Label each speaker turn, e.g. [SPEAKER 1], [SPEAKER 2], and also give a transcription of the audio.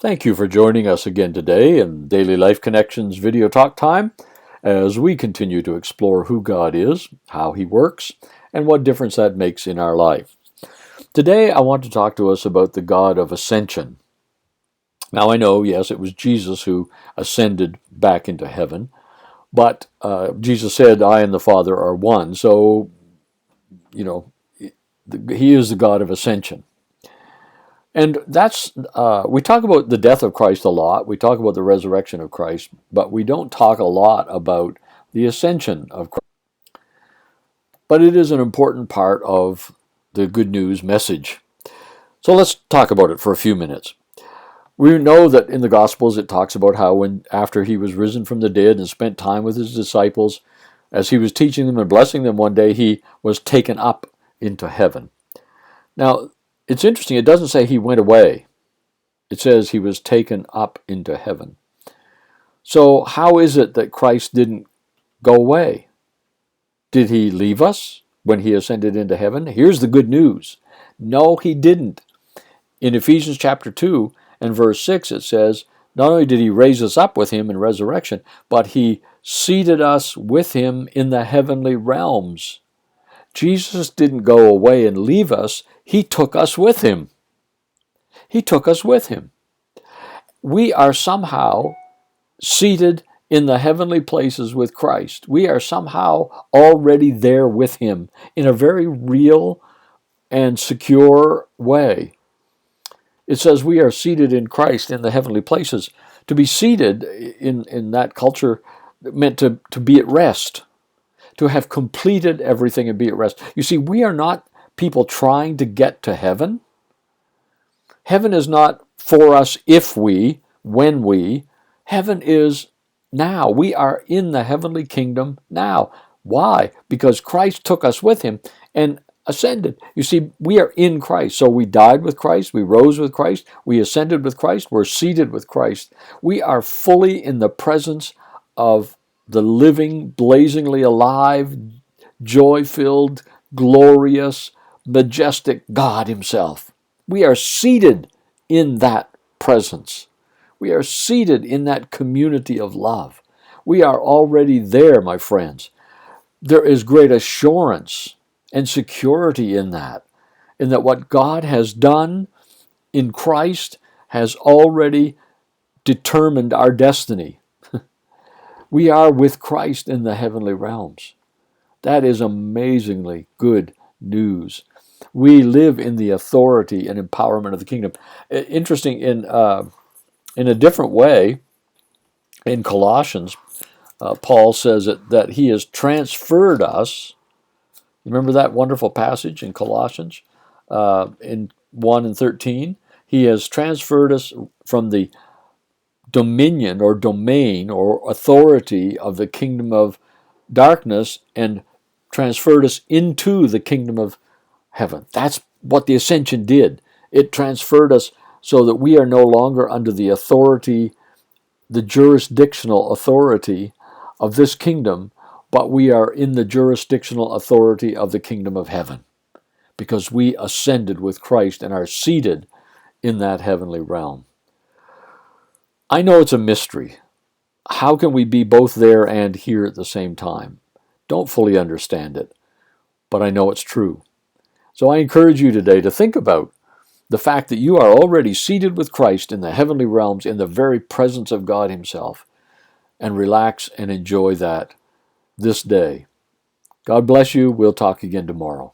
[SPEAKER 1] Thank you for joining us again today in Daily Life Connections video talk time as we continue to explore who God is, how He works, and what difference that makes in our life. Today I want to talk to us about the God of Ascension. Now I know, yes, it was Jesus who ascended back into heaven, but Jesus said, I and the Father are one, so, He is the God of Ascension. And we talk about the death of Christ a lot. We talk about the resurrection of Christ, but we don't talk a lot about the ascension of Christ. But it is an important part of the good news message. So let's talk about it for a few minutes. We know that in the Gospels it talks about how after he was risen from the dead and spent time with his disciples, as he was teaching them and blessing them one day, he was taken up into heaven. Now, it's interesting, it doesn't say he went away. It says he was taken up into heaven. So how is it that Christ didn't go away? Did he leave us when he ascended into heaven? Here's the good news. No, he didn't. In Ephesians chapter 2 and verse 6 it says, not only did he raise us up with him in resurrection, but he seated us with him in the heavenly realms. Jesus didn't go away and leave us. He took us with him. He took us with him. We are somehow seated in the heavenly places with Christ. We are somehow already there with him in a very real and secure way. It says we are seated in Christ in the heavenly places. To be seated in that culture meant to be at rest, to have completed everything and be at rest. You see, we are not people trying to get to heaven. Heaven is not for us when we. Heaven is now. We are in the heavenly kingdom now. Why? Because Christ took us with him and ascended. You see, we are in Christ. So we died with Christ, we rose with Christ, we ascended with Christ, we're seated with Christ. We are fully in the presence of the living, blazingly alive, joy-filled, glorious, majestic God himself. We are seated in that presence. We are seated in that community of love. We are already there, my friends. There is great assurance and security in that what God has done in Christ has already determined our destiny. We are with Christ in the heavenly realms. That is amazingly good news. We live in the authority and empowerment of the kingdom. Interesting, in a different way, in Colossians, Paul says that he has transferred us. Remember that wonderful passage in Colossians in 1 and 13? He has transferred us from the dominion or domain or authority of the kingdom of darkness and transferred us into the kingdom of heaven. That's what the ascension did. It transferred us so that we are no longer under the authority, the jurisdictional authority of this kingdom, but we are in the jurisdictional authority of the kingdom of heaven because we ascended with Christ and are seated in that heavenly realm. I know it's a mystery. How can we be both there and here at the same time? Don't fully understand it, but I know it's true. So I encourage you today to think about the fact that you are already seated with Christ in the heavenly realms in the very presence of God himself, and relax and enjoy that this day. God bless you. We'll talk again tomorrow.